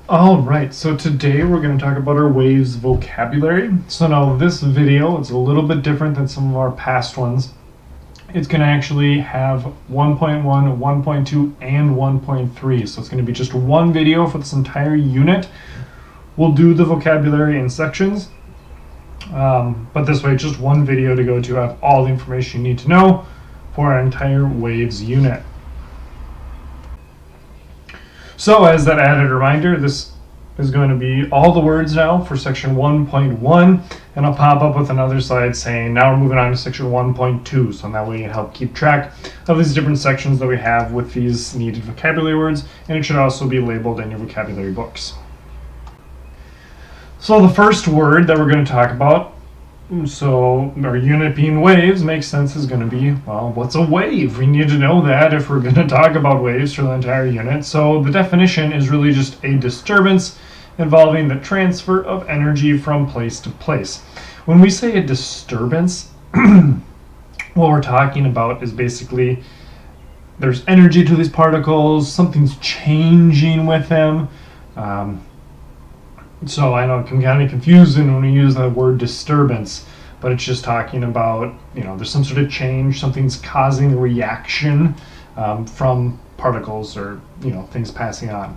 All right, so today we're going to talk about our waves vocabulary. So now this video, it's a little bit different than some of our past ones. It's going to actually have 1.1, 1.2, and 1.3. So it's going to be just one video for this entire unit. We'll do the vocabulary in sections, but this way, just one video to go to have all the information you need to know for our entire waves unit. So as that added reminder, this is going to be all the words now for section 1.1, and I'll pop up with another slide saying now we're moving on to section 1.2, so that way you can help keep track of these different sections that we have with these needed vocabulary words, and it should also be labeled in your vocabulary books. So the first word that we're going to talk about, so our unit being waves, makes sense, is going to be, well, what's a wave? We need to know that if we're going to talk about waves for the entire unit. So the definition is really just a disturbance involving the transfer of energy from place to place. When we say a disturbance, what we're talking about is basically there's energy to these particles, something's changing with them. So I know it can kind of confusing when we use the word disturbance, but it's just talking about, there's some sort of change, something's causing a reaction from particles or, things passing on.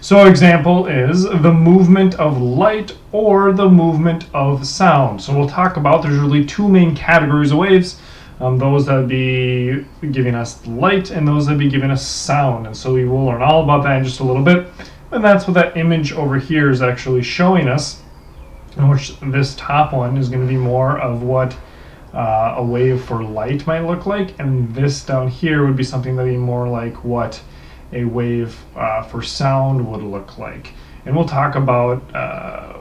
So an example is the movement of light or the movement of sound. So we'll talk about, there's really two main categories of waves, those that would be giving us light and those that would be giving us sound. And so we will learn all about that in just a little bit. And that's what that image over here is actually showing us, in which this top one is going to be more of what a wave for light might look like, and this down here would be something that would be more like what a wave for sound would look like. And we'll talk about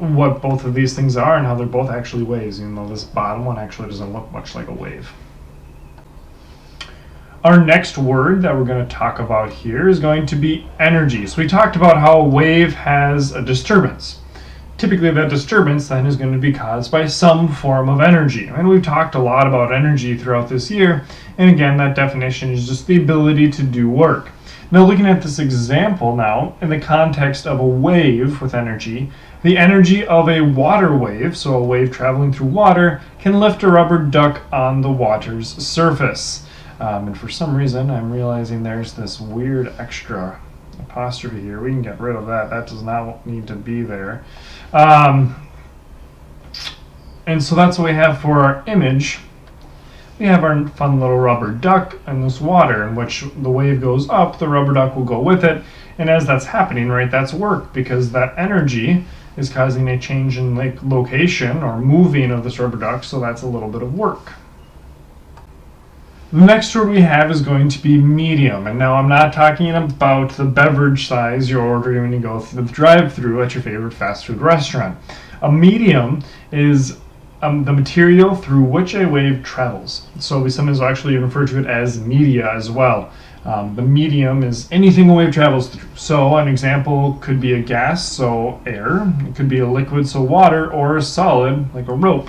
what both of these things are and how they're both actually waves, even though this bottom one actually doesn't look much like a wave. Our next word that we're going to talk about here is going to be energy. So we talked about how a wave has a disturbance. Typically that disturbance then is going to be caused by some form of energy. And we've talked a lot about energy throughout this year. And again, that definition is just the ability to do work. Now looking at this example now, in the context of a wave with energy, the energy of a water wave, so a wave traveling through water, can lift a rubber duck on the water's surface. And for some reason, I'm realizing there's this weird extra apostrophe here. We can get rid of that. That does not need to be there. And so that's what we have for our image. We have our fun little rubber duck in this water, in which the wave goes up, the rubber duck will go with it. And as that's happening, right, that's work, because that energy is causing a change in location or moving of this rubber duck, so that's a little bit of work. The next word we have is going to be medium. And now I'm not talking about the beverage size you're ordering when you go through the drive-thru at your favorite fast food restaurant. A medium is the material through which a wave travels. So we sometimes actually refer to it as media as well. The medium is anything a wave travels through. So an example could be a gas, so air. It could be a liquid, so water, or a solid, like a rope.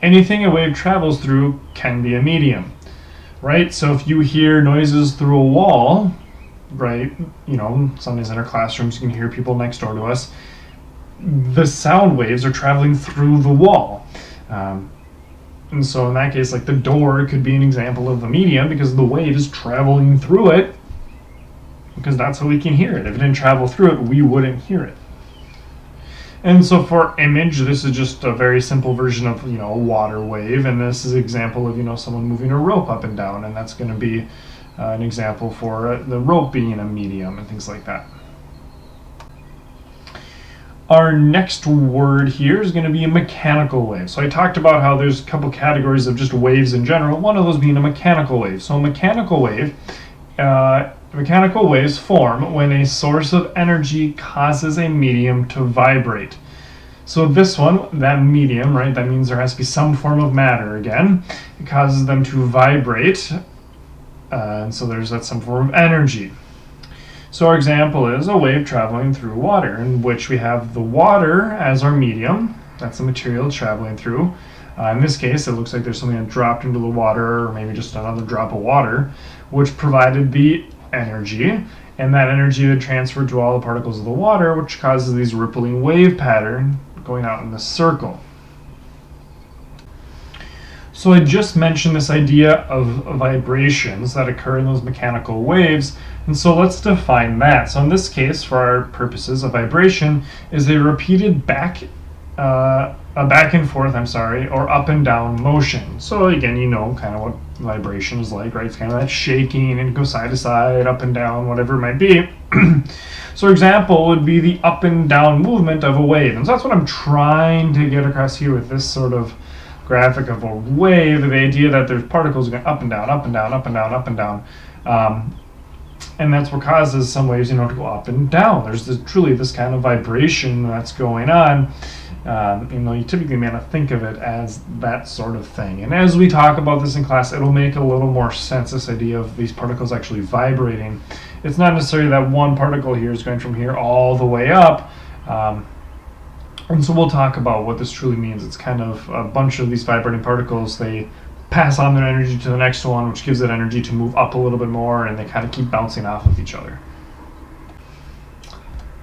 Anything a wave travels through can be a medium. Right, so if you hear noises through a wall, right, sometimes in our classrooms you can hear people next door to us, the sound waves are traveling through the wall. And so in that case, like the door could be an example of the medium because the wave is traveling through it, because that's how we can hear it. If it didn't travel through it, we wouldn't hear it. And so for image, this is just a very simple version of, a water wave. And this is an example of, someone moving a rope up and down. And that's going to be an example for the rope being a medium and things like that. Our next word here is going to be a mechanical wave. So I talked about how there's a couple categories of just waves in general, one of those being a mechanical wave. So a mechanical wave, mechanical waves form when a source of energy causes a medium to vibrate. So this one, that medium, right, that means there has to be some form of matter again. It causes them to vibrate, and so there's some form of energy. So our example is a wave traveling through water, in which we have the water as our medium. That's the material traveling through. In this case, it looks like there's something that dropped into the water, or maybe just another drop of water, which provided the energy. and that energy would transfer to all the particles of the water, which causes these rippling wave pattern going out in this circle. So I just mentioned this idea of vibrations that occur in those mechanical waves, and so let's define that. So in this case, for our purposes, a vibration is a repeated back and forth, or up and down motion. So again, you know kind of what vibration is like, right? It's kind of that shaking and go side to side, up and down, whatever it might be. So example would be the up and down movement of a wave. And so that's what I'm trying to get across here with this sort of graphic of a wave, the idea that there's particles going up and down, up and down, up and down, up and down. And that's what causes some waves, to go up and down. There's truly this kind of vibration that's going on. You typically may not think of it as that sort of thing. And as we talk about this in class, it'll make a little more sense, this idea of these particles actually vibrating. It's not necessarily that one particle here is going from here all the way up. And so we'll talk about what this truly means. It's kind of a bunch of these vibrating particles. They pass on their energy to the next one, which gives it energy to move up a little bit more, and they kind of keep bouncing off of each other.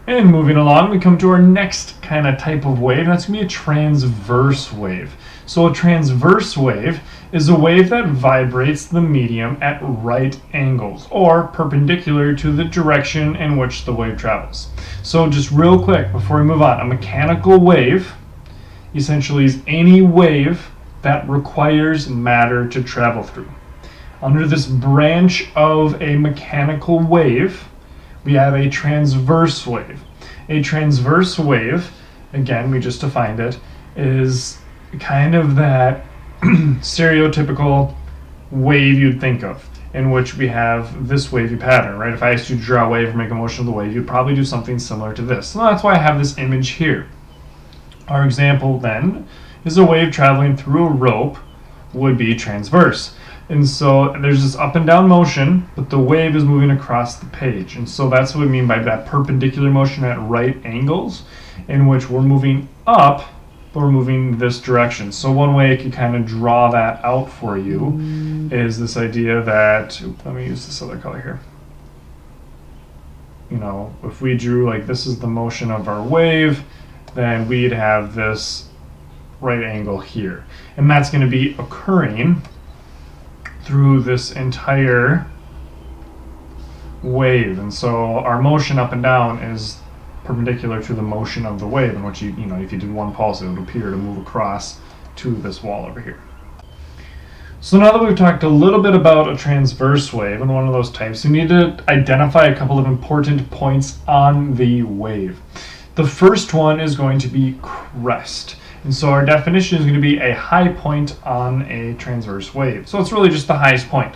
And moving along, we come to our next kind of type of wave, and that's going to be a transverse wave. So a transverse wave is a wave that vibrates the medium at right angles, or perpendicular to the direction in which the wave travels. So just real quick before we move on, a mechanical wave essentially is any wave that requires matter to travel through. Under this branch of a mechanical wave, we have a transverse wave. A transverse wave, again, we just defined it, is kind of that stereotypical wave you'd think of, in which we have this wavy pattern, right? If I asked you to draw a wave or make a motion of the wave, you'd probably do something similar to this. So that's why I have this image here. Our example then is a wave traveling through a rope would be transverse. And so there's this up and down motion, but the wave is moving across the page. And so that's what we mean by that perpendicular motion at right angles, in which we're moving up, but we're moving this direction. So one way I could kind of draw that out for you is this idea that, let me use this other color here. If we drew like this is the motion of our wave, then we'd have this right angle here. And that's going to be occurring through this entire wave. And so our motion up and down is perpendicular to the motion of the wave, in which if you did one pulse, it would appear to move across to this wall over here. So now that we've talked a little bit about a transverse wave and one of those types, we need to identify a couple of important points on the wave. The first one is going to be crest. And so our definition is going to be a high point on a transverse wave. So it's really just the highest point.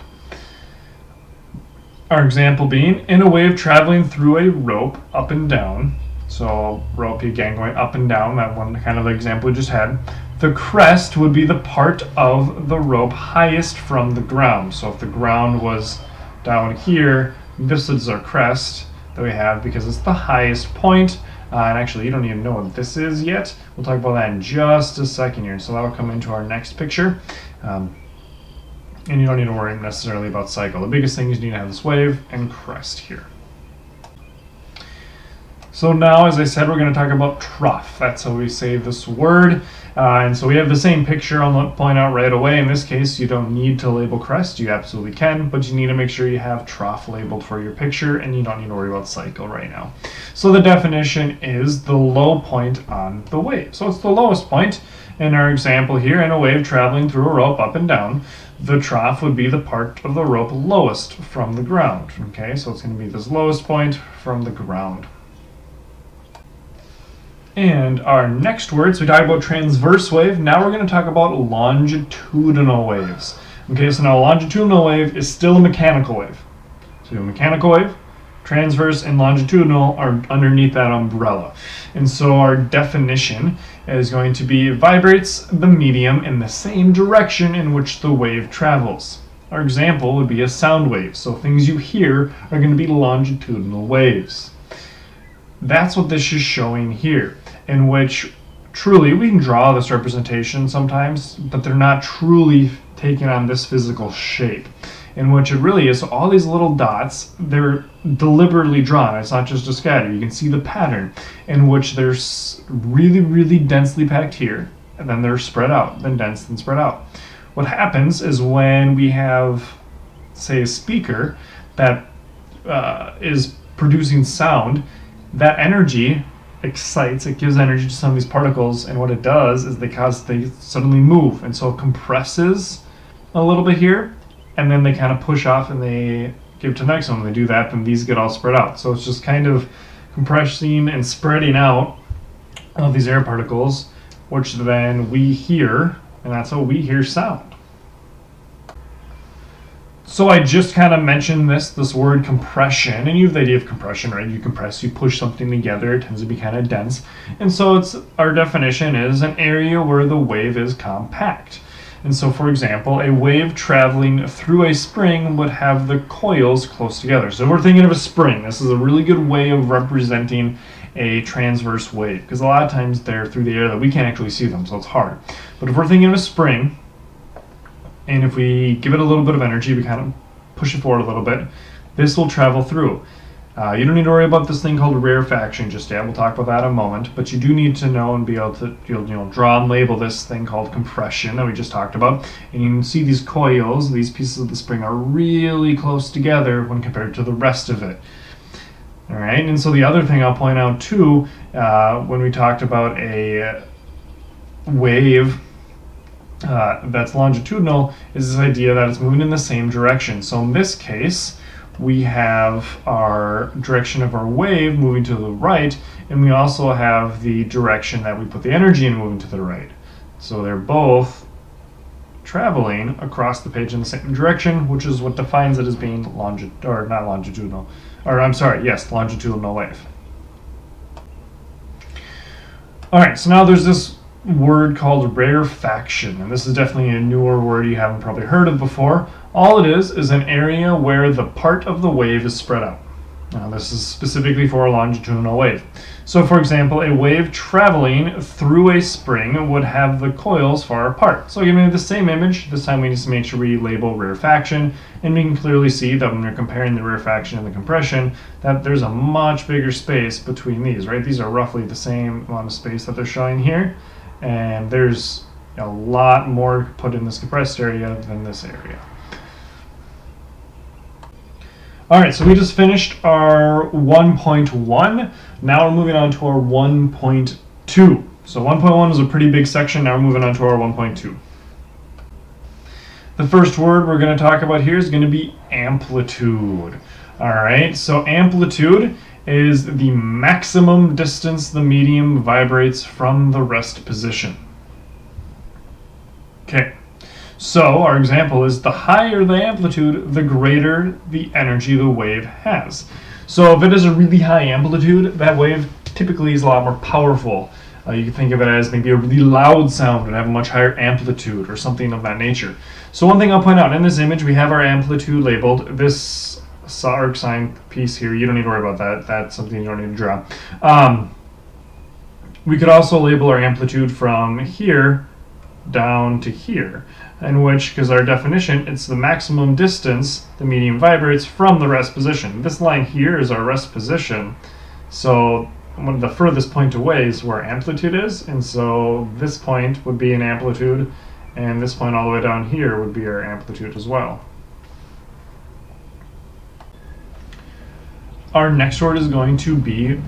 Our example being in a wave traveling through a rope up and down. So rope again going up and down, that one kind of example we just had. The crest would be the part of the rope highest from the ground. So if the ground was down here, this is our crest that we have because it's the highest point. And actually, you don't even know what this is yet. We'll talk about that in just a second here. So that will come into our next picture. And you don't need to worry necessarily about cycle. The biggest thing is you need to have this wave and crest here. So now, as I said, we're going to talk about trough. That's how we say this word. And so we have the same picture. I'll point out right away. In this case, you don't need to label crest. You absolutely can, but you need to make sure you have trough labeled for your picture, and you don't need to worry about cycle right now. So the definition is the low point on the wave. So it's the lowest point in our example here in a wave traveling through a rope up and down. The trough would be the part of the rope lowest from the ground. Okay, so it's going to be this lowest point from the ground. And our next words, we talked about transverse wave. Now we're going to talk about longitudinal waves. Okay, so now a longitudinal wave is still a mechanical wave. So a mechanical wave, transverse, and longitudinal are underneath that umbrella. And so our definition is going to be it vibrates the medium in the same direction in which the wave travels. Our example would be a sound wave. So things you hear are going to be longitudinal waves. That's what this is showing here, in which truly we can draw this representation sometimes, but they're not truly taking on this physical shape. in which it really is. So all these little dots, they're deliberately drawn. It's not just a scatter. You can see the pattern in which they're really, really densely packed here, and then they're spread out, then dense, then spread out. What happens is when we have, say, a speaker that is producing sound, that energy excites, it gives energy to some of these particles, and what it does is they suddenly move, and so it compresses a little bit here, and then they kind of push off and they give to the next one. When they do that, then these get all spread out. So it's just kind of compressing and spreading out of these air particles, which then we hear, and that's how we hear sound. So I just kind of mentioned this word compression, and you have the idea of compression, right? You compress, you push something together, it tends to be kind of dense. And so our definition is an area where the wave is compact. And so, for example, a wave traveling through a spring would have the coils close together. So we're thinking of a spring. This is a really good way of representing a transverse wave, because a lot of times they're through the air that we can't actually see them, so it's hard. But if we're thinking of a spring, and if we give it a little bit of energy, we kind of push it forward a little bit, this will travel through. You don't need to worry about this thing called rarefaction just yet. We'll talk about that in a moment. But you do need to know and be able to draw and label this thing called compression that we just talked about. And you can see these coils, these pieces of the spring, are really close together when compared to the rest of it. All right, and so the other thing I'll point out too, when we talked about a wave that's longitudinal, is this idea that it's moving in the same direction. So in this case, we have our direction of our wave moving to the right, and we also have the direction that we put the energy in moving to the right. So they're both traveling across the page in the same direction, which is what defines it as being longitudinal wave. All right, so now there's this word called rarefaction, and this is definitely a newer word you haven't probably heard of before. All it is an area where the part of the wave is spread out. Now this is specifically for a longitudinal wave. So for example, a wave traveling through a spring would have the coils far apart. So give me the same image. This time we need to make sure we label rarefaction, and we can clearly see that when we're comparing the rarefaction and the compression, that there's a much bigger space between these, right? These are roughly the same amount of space that they're showing here, and there's a lot more put in this compressed area than this area. All right, so we just finished our 1.1. Now we're moving on to our 1.2. So 1.1 was a pretty big section. Now we're moving on to our 1.2. The first word we're going to talk about here is going to be amplitude. All right, so amplitude is the maximum distance the medium vibrates from the rest position. Okay. So our example is the higher the amplitude, the greater the energy the wave has. So if it is a really high amplitude, that wave typically is a lot more powerful. You can think of it as maybe a really loud sound and have a much higher amplitude or something of that nature. So one thing I'll point out, in this image we have our amplitude labeled. This arc sign piece here, you don't need to worry about that. That's something you don't need to draw. We could also label our amplitude from here down to here, in which, because our definition, it's the maximum distance the medium vibrates from the rest position. This line here is our rest position, so one of the furthest point away is where amplitude is, and so this point would be an amplitude, and this point all the way down here would be our amplitude as well. Our next word is going to be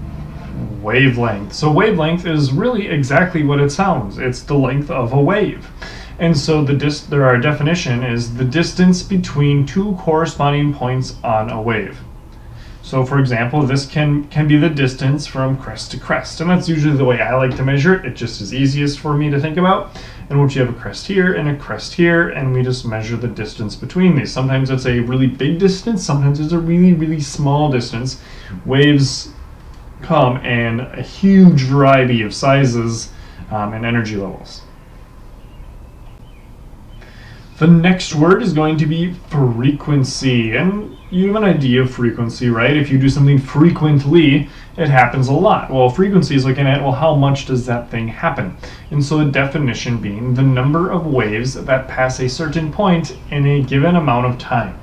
wavelength. So wavelength is really exactly what it sounds. It's the length of a wave. And so our definition is the distance between two corresponding points on a wave. So for example, this can be the distance from crest to crest, and that's usually the way I like to measure it. It just is easiest for me to think about, in which you have a crest here and a crest here, and we just measure the distance between these. Sometimes it's a really big distance, sometimes it's a really, really small distance. Waves come in a huge variety of sizes and energy levels. The next word is going to be frequency, and you have an idea of frequency, right? If you do something frequently, it happens a lot. Well, frequency is looking at, well, how much does that thing happen? And so the definition being the number of waves that pass a certain point in a given amount of time.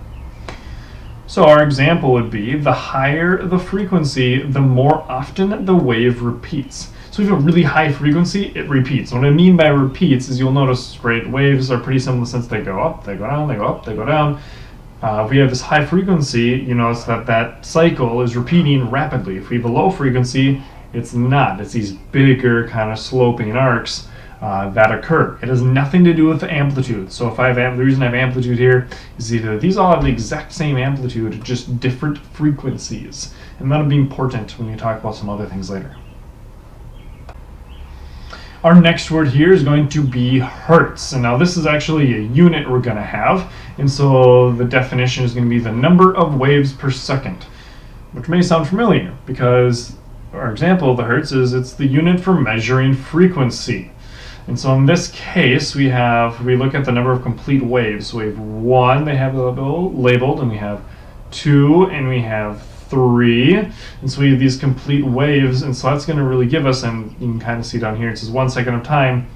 So our example would be, the higher the frequency, the more often the wave repeats. So if you have a really high frequency, it repeats. What I mean by repeats is, you'll notice, right, waves are pretty similar since they go up, they go down, they go up, they go down. If we have this high frequency, you notice that that cycle is repeating rapidly. If we have a low frequency, it's not. It's these bigger kind of sloping arcs that occur. It has nothing to do with the amplitude. So if I have the reason I have amplitude here is either these all have the exact same amplitude, just different frequencies, and that'll be important when we talk about some other things later. Our next word here is going to be hertz, and now this is actually a unit we're going to have, and so the definition is going to be the number of waves per second, which may sound familiar because our example of the hertz is it's the unit for measuring frequency. And so in this case, we look at the number of complete waves. So wave 1, they have labeled, and we have 2, and we have 3. And so we have these complete waves, and so that's going to really give us, and you can kind of see down here, it says 1 second of time,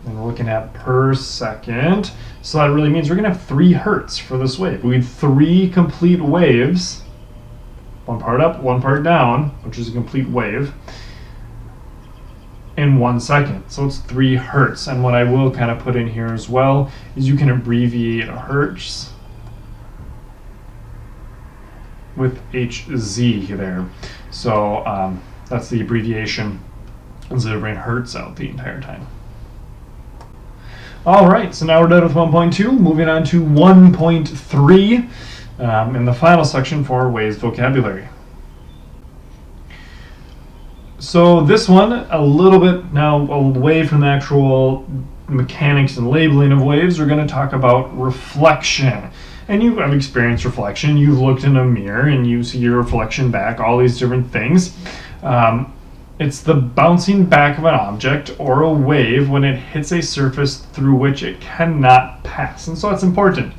and we're looking at per second. So that really means we're going to have 3 hertz for this wave. We need 3 complete waves, one part up, one part down, which is a complete wave, in 1 second. So it's 3 hertz. And what I will kind of put in here as well is you can abbreviate hertz with HZ there. So that's the abbreviation instead of writing hertz out the entire time. All right, so now we're done with 1.2, moving on to 1.3 in the final section for waves vocabulary. So this one, a little bit now away from the actual mechanics and labeling of waves, we're going to talk about reflection. And you have experienced reflection. You've looked in a mirror and you see your reflection back, all these different things. It's the bouncing back of an object or a wave when it hits a surface through which it cannot pass. And so that's important.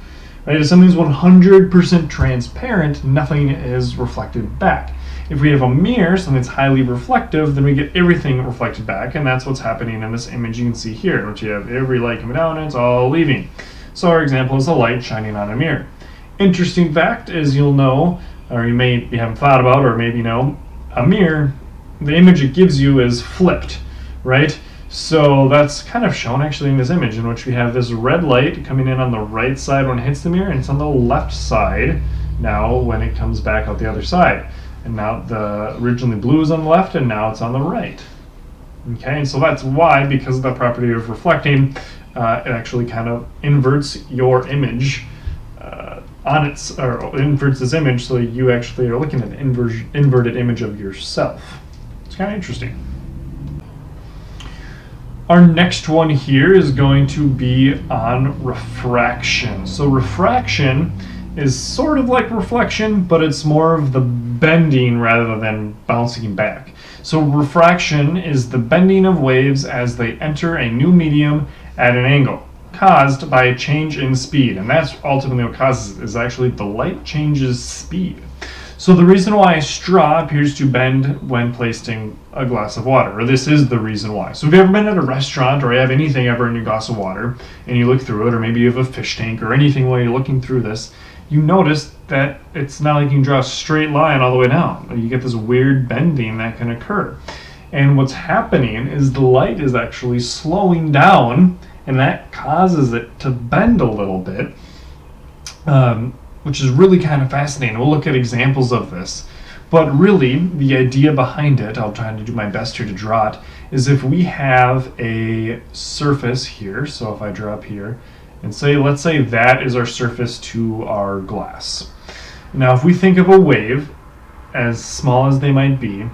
Right? If something's 100% transparent, nothing is reflected back. If we have a mirror, something that's highly reflective, then we get everything reflected back, and that's what's happening in this image you can see here, which you have every light coming down and it's all leaving. So our example is a light shining on a mirror. Interesting fact is, you'll know, or you haven't thought about, or maybe know, a mirror, the image it gives you is flipped, right? So that's kind of shown actually in this image, in which we have this red light coming in on the right side when it hits the mirror, and it's on the left side now when it comes back out the other side. And now the originally blue is on the left, and now it's on the right. Okay, and so that's why, because of the property of reflecting, it actually kind of inverts your image inverts this image, so you actually are looking at an inverted image of yourself. It's kind of interesting. Our next one here is going to be on refraction. So refraction is sort of like reflection, but it's more of the bending rather than bouncing back. So refraction is the bending of waves as they enter a new medium at an angle, caused by a change in speed. And that's ultimately what causes it, is actually the light changes speed. So the reason why a straw appears to bend when placed in a glass of water, or this is the reason why. So if you've ever been at a restaurant, or you have anything ever in your glass of water, and you look through it, or maybe you have a fish tank or anything while you're looking through this, you notice that it's not like you can draw a straight line all the way down. You get this weird bending that can occur. And what's happening is the light is actually slowing down, and that causes it to bend a little bit, which is really kind of fascinating. We'll look at examples of this. But really, the idea behind it, I'll try to do my best here to draw it, is if we have a surface here, so if I draw up here, and let's say that is our surface to our glass. Now, if we think of a wave, as small as they might be,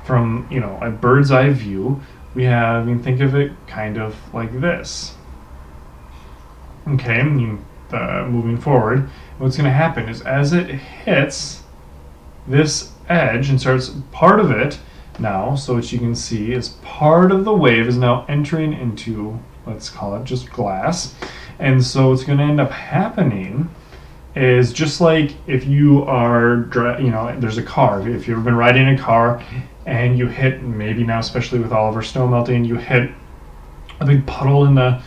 from a bird's eye view, we can think of it kind of like this. Okay, moving forward, what's going to happen is as it hits this edge and starts part of it now, so what you can see is part of the wave is now entering into, let's call it just glass. And so what's going to end up happening is, just like if you are, there's a car. If you've ever been riding a car and you hit, maybe now especially with all of our snow melting, you hit a big puddle in the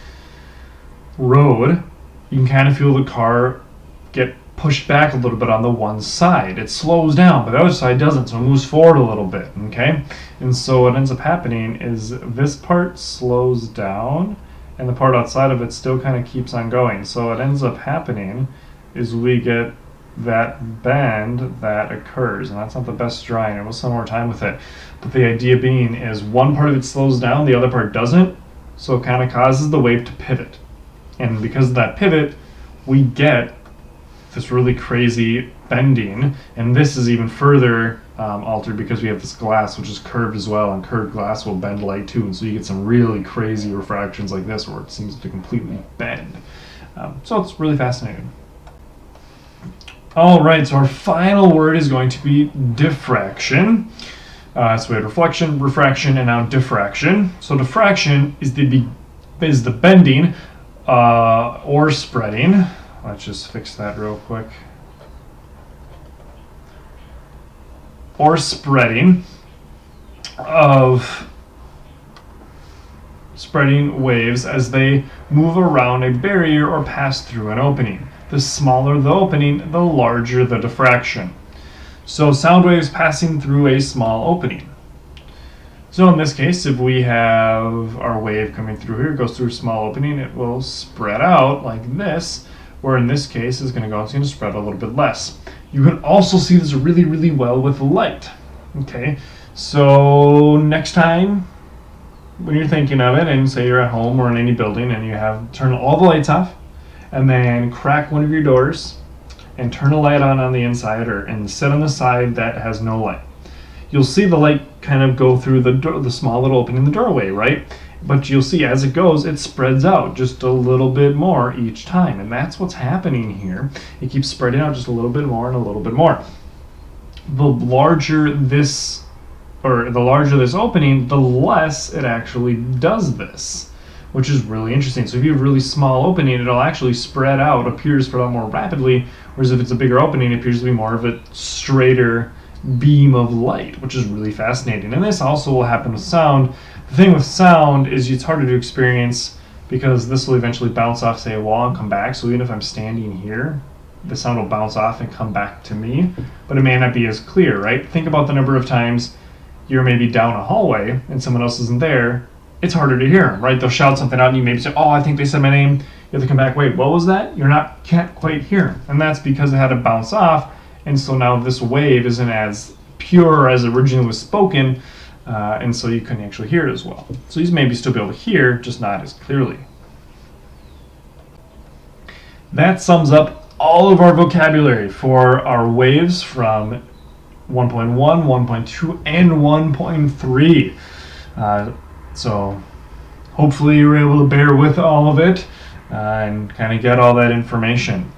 road, you can kind of feel the car get pushed back a little bit on the one side. It slows down, but the other side doesn't, so it moves forward a little bit, okay? And so what ends up happening is this part slows down, and the part outside of it still kind of keeps on going. So what ends up happening is we get that bend that occurs, and that's not the best drawing, and we'll spend more time with it. But the idea being is one part of it slows down, the other part doesn't, so it kind of causes the wave to pivot. And because of that pivot, we get this really crazy bending, and this is even further altered because we have this glass which is curved as well, and curved glass will bend light too, and so you get some really crazy refractions like this where it seems to completely bend. So it's really fascinating. All right, so our final word is going to be diffraction. So we had reflection, refraction, and now diffraction. So diffraction is the bending or spreading. Let's just fix that real quick. Or spreading waves as they move around a barrier or pass through an opening. The smaller the opening, the larger the diffraction. So sound waves passing through a small opening. So in this case, if we have our wave coming through here, it goes through a small opening, it will spread out like this, where in this case it's going to spread a little bit less. You can also see this really, really well with light. Okay, so next time when you're thinking of it, and say you're at home or in any building and you have turn all the lights off, and then crack one of your doors and turn a light on the inside, and sit on the side that has no light. You'll see the light kind of go through the small little opening in the doorway, right? But you'll see as it goes, it spreads out just a little bit more each time, and that's what's happening here. It keeps spreading out just a little bit more and a little bit more. The larger this opening, the less it actually does this, which is really interesting. So if you have a really small opening, it'll actually spread out more rapidly, whereas if it's a bigger opening, it appears to be more of a straighter beam of light, which is really fascinating. And this also will happen with sound. The thing with sound is it's harder to experience because this will eventually bounce off, say, a wall and come back. So even if I'm standing here, the sound will bounce off and come back to me, but it may not be as clear, right? Think about the number of times you're maybe down a hallway and someone else isn't there. It's harder to hear them, right? They'll shout something out and you maybe say, oh, I think they said my name. You have to come back, wait, what was that? Can't quite hear them. And that's because it had to bounce off. And so now this wave isn't as pure as originally was spoken, and so you couldn't actually hear it as well. So you maybe still be able to hear, just not as clearly. That sums up all of our vocabulary for our waves from 1.1, 1.2, and 1.3. So hopefully you were able to bear with all of it and kind of get all that information.